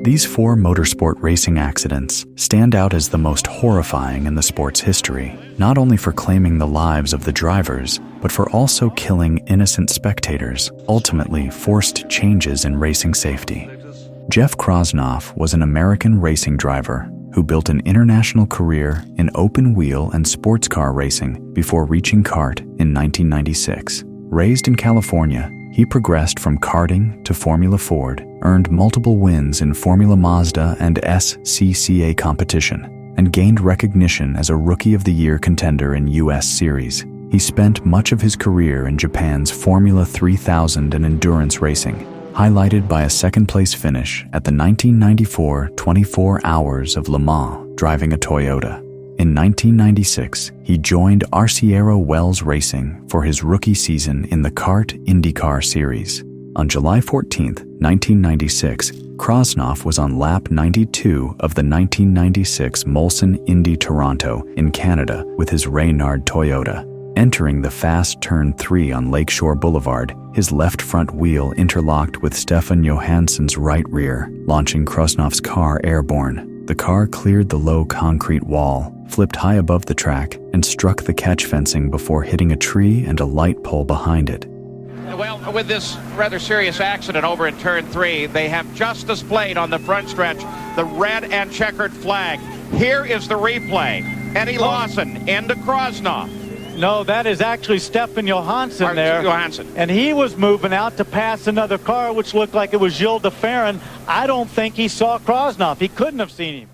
These 4 motorsport racing accidents stand out as the most horrifying in the sport's history, not only for claiming the lives of the drivers, but for also killing innocent spectators, ultimately forced changes in racing safety. Jeff Krosnoff was an American racing driver who built an international career in open-wheel and sports car racing before reaching kart in 1996. Raised in California, he progressed from karting to Formula Ford, earned multiple wins in Formula Mazda and SCCA competition, and gained recognition as a Rookie of the Year contender in U.S. Series. He spent much of his career in Japan's Formula 3000 and endurance racing, highlighted by a second-place finish at the 1994 24 Hours of Le Mans driving a Toyota. In 1996, he joined Arciero Wells Racing for his rookie season in the CART IndyCar Series. On July 14, 1996, Krosnoff was on lap 92 of the 1996 Molson Indy Toronto in Canada with his Reynard Toyota. Entering the fast turn 3 on Lakeshore Boulevard, his left front wheel interlocked with Stefan Johansson's right rear, launching Krosnoff's car airborne. The car cleared the low concrete wall, flipped high above the track, and struck the catch fencing before hitting a tree and a light pole behind it. Well, with this rather serious accident over in turn 3, they have just displayed on the front stretch the red and checkered flag. Here is the replay. Eddie Lawson into Krosnoff. No, that is actually Stefan Johansson there. Johansson. And he was moving out to pass another car, which looked like it was Gilles de Ferran. I don't think he saw Krosnoff. He couldn't have seen him.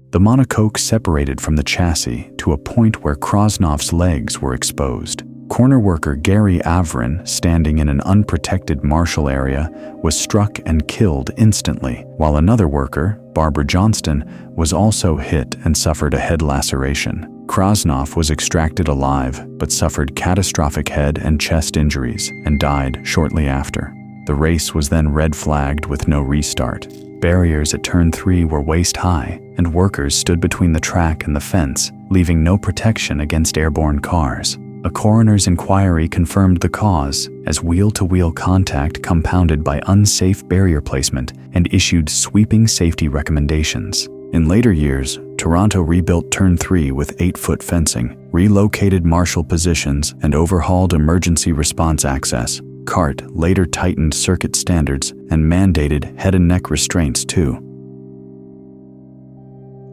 The monocoque separated from the chassis to a point where Krosnoff's legs were exposed. Corner worker Gary Avrin, standing in an unprotected marshal area, was struck and killed instantly, while another worker, Barbara Johnston, was also hit and suffered a head laceration. Krosnoff was extracted alive, but suffered catastrophic head and chest injuries and died shortly after. The race was then red flagged with no restart. Barriers at turn 3 were waist high, and workers stood between the track and the fence, leaving no protection against airborne cars. A coroner's inquiry confirmed the cause as wheel-to-wheel contact compounded by unsafe barrier placement and issued sweeping safety recommendations. In later years, Toronto rebuilt turn 3 with 8-foot fencing, relocated marshal positions, and overhauled emergency response access. CART later tightened circuit standards and mandated head and neck restraints too.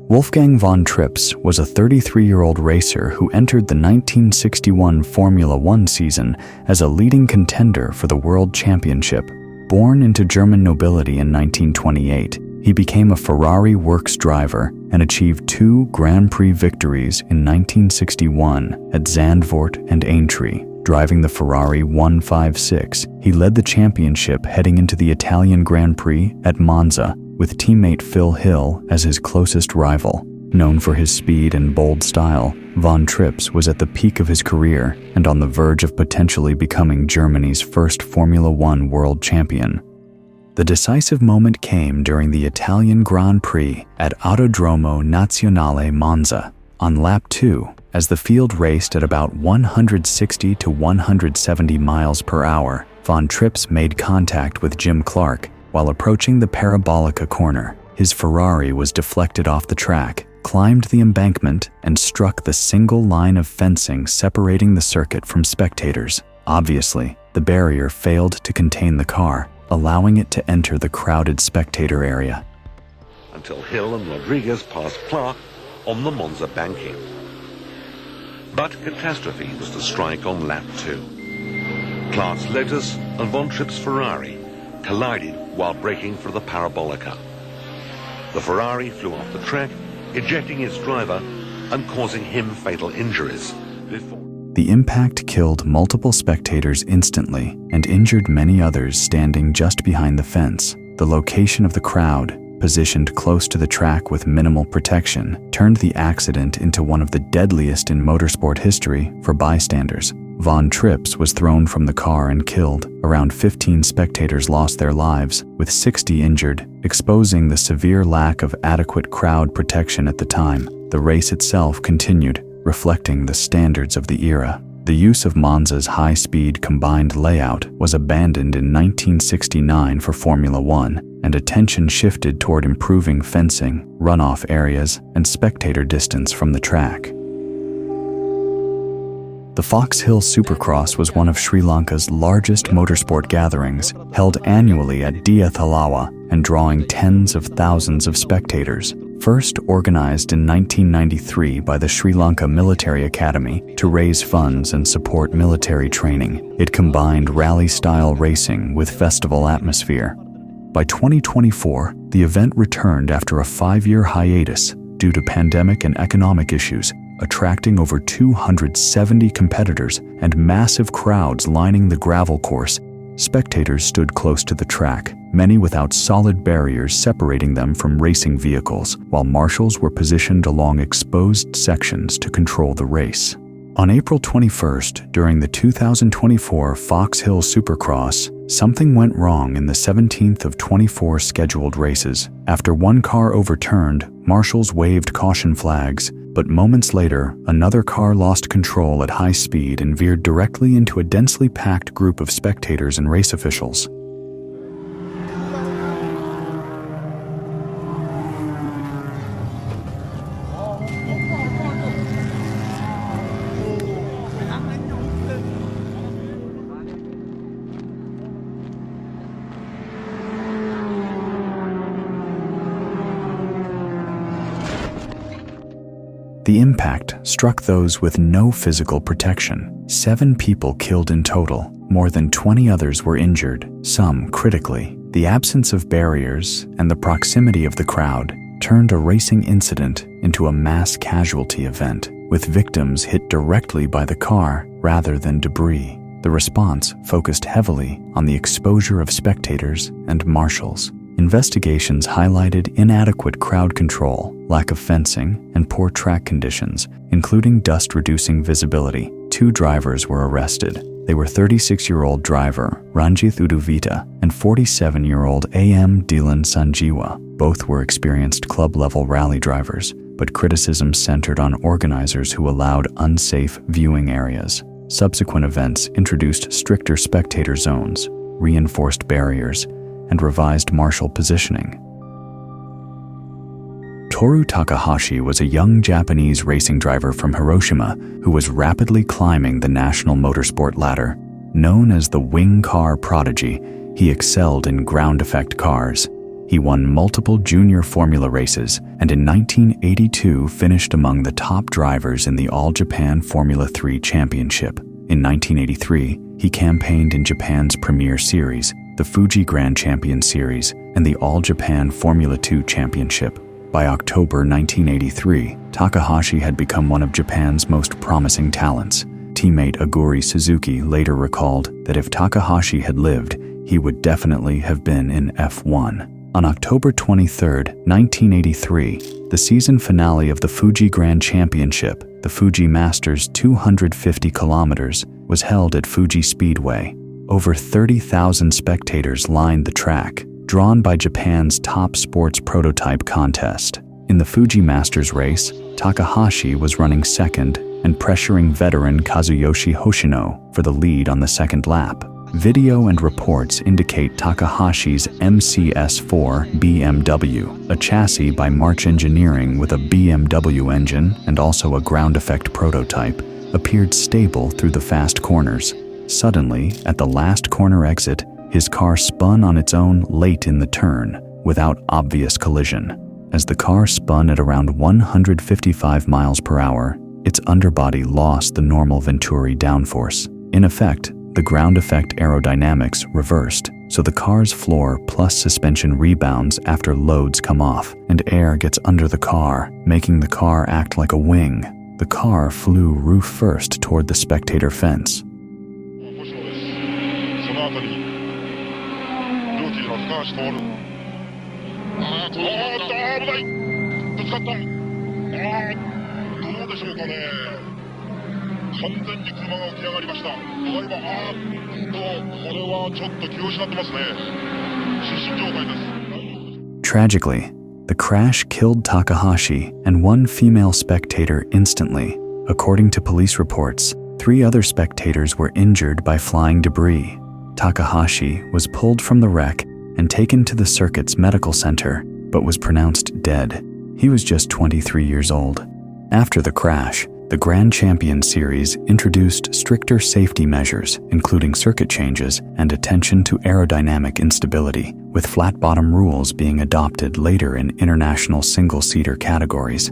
Wolfgang von Trips was a 33-year-old racer who entered the 1961 Formula One season as a leading contender for the World Championship. Born into German nobility in 1928, he became a Ferrari works driver and achieved 2 Grand Prix victories in 1961 at Zandvoort and Aintree. Driving the Ferrari 156, he led the championship heading into the Italian Grand Prix at Monza, with teammate Phil Hill as his closest rival. Known for his speed and bold style, von Trips was at the peak of his career and on the verge of potentially becoming Germany's first Formula One world champion. The decisive moment came during the Italian Grand Prix at Autodromo Nazionale Monza. On lap 2, as the field raced at about 160 to 170 miles per hour, von Trips made contact with Jim Clark. While approaching the Parabolica corner, his Ferrari was deflected off the track, climbed the embankment, and struck the single line of fencing separating the circuit from spectators. Obviously, the barrier failed to contain the car, allowing it to enter the crowded spectator area. Until Hill and Rodriguez passed Clark on the Monza banking. But catastrophe was to strike on lap 2. Clark's Lotus and von Trips' Ferrari collided while braking for the Parabolica. The Ferrari flew off the track, ejecting its driver and causing him fatal injuries. The impact killed multiple spectators instantly and injured many others standing just behind the fence. The location of the crowd, positioned close to the track with minimal protection, turned the accident into one of the deadliest in motorsport history for bystanders. Von Trips was thrown from the car and killed. Around 15 spectators lost their lives, with 60 injured, exposing the severe lack of adequate crowd protection at the time. The race itself continued, reflecting the standards of the era. The use of Monza's high-speed combined layout was abandoned in 1969 for Formula One, and attention shifted toward improving fencing, runoff areas, and spectator distance from the track. The Fox Hill Supercross was one of Sri Lanka's largest motorsport gatherings, held annually at Dia Thalawa and drawing tens of thousands of spectators. First organized in 1993 by the Sri Lanka Military Academy to raise funds and support military training, it combined rally-style racing with festival atmosphere. By 2024, the event returned after a 5-year hiatus due to pandemic and economic issues, attracting over 270 competitors and massive crowds lining the gravel course. Spectators stood close to the track, many without solid barriers separating them from racing vehicles, while marshals were positioned along exposed sections to control the race. On April 21st, during the 2024 Fox Hill Supercross, something went wrong in the 17th of 24 scheduled races. After one car overturned, marshals waved caution flags, but moments later, another car lost control at high speed and veered directly into a densely packed group of spectators and race officials. The impact struck those with no physical protection. 7 people killed in total. More than 20 others were injured, some critically. The absence of barriers and the proximity of the crowd turned a racing incident into a mass casualty event, with victims hit directly by the car rather than debris. The response focused heavily on the exposure of spectators and marshals. Investigations highlighted inadequate crowd control, lack of fencing, and poor track conditions, including dust-reducing visibility. 2 drivers were arrested. They were 36-year-old driver Ranjith Uduvita and 47-year-old AM Dylan Sanjiwa. Both were experienced club-level rally drivers, but criticism centered on organizers who allowed unsafe viewing areas. Subsequent events introduced stricter spectator zones, reinforced barriers, and revised marshal positioning. Toru Takahashi was a young Japanese racing driver from Hiroshima who was rapidly climbing the national motorsport ladder. Known as the wing car prodigy, he excelled in ground effect cars. He won multiple junior formula races and in 1982 finished among the top drivers in the All Japan Formula 3 Championship. In 1983, he campaigned in Japan's Premier Series, the Fuji Grand Champion Series, and the All Japan Formula 2 Championship. By October 1983, Takahashi had become one of Japan's most promising talents. Teammate Aguri Suzuki later recalled that if Takahashi had lived, he would definitely have been in F1. On October 23, 1983, the season finale of the Fuji Grand Championship, the Fuji Masters 250 kilometers, was held at Fuji Speedway. Over 30,000 spectators lined the track, drawn by Japan's top sports prototype contest. In the Fuji Masters race, Takahashi was running second and pressuring veteran Kazuyoshi Hoshino for the lead on the second lap. Video and reports indicate Takahashi's MCS4 BMW, a chassis by March Engineering with a BMW engine and also a ground effect prototype, appeared stable through the fast corners. Suddenly, at the last corner exit, his car spun on its own late in the turn, without obvious collision. As the car spun at around 155 miles per hour, its underbody lost the normal Venturi downforce. In effect, the ground effect aerodynamics reversed, so the car's floor plus suspension rebounds after loads come off, and air gets under the car, making the car act like a wing. The car flew roof first toward the spectator fence. Tragically, the crash killed Takahashi and one female spectator instantly. According to police reports, 3 other spectators were injured by flying debris. Takahashi was pulled from the wreck and taken to the circuit's medical center, but was pronounced dead. He was just 23 years old. After the crash, the Grand Champion Series introduced stricter safety measures, including circuit changes and attention to aerodynamic instability, with flat-bottom rules being adopted later in international single-seater categories.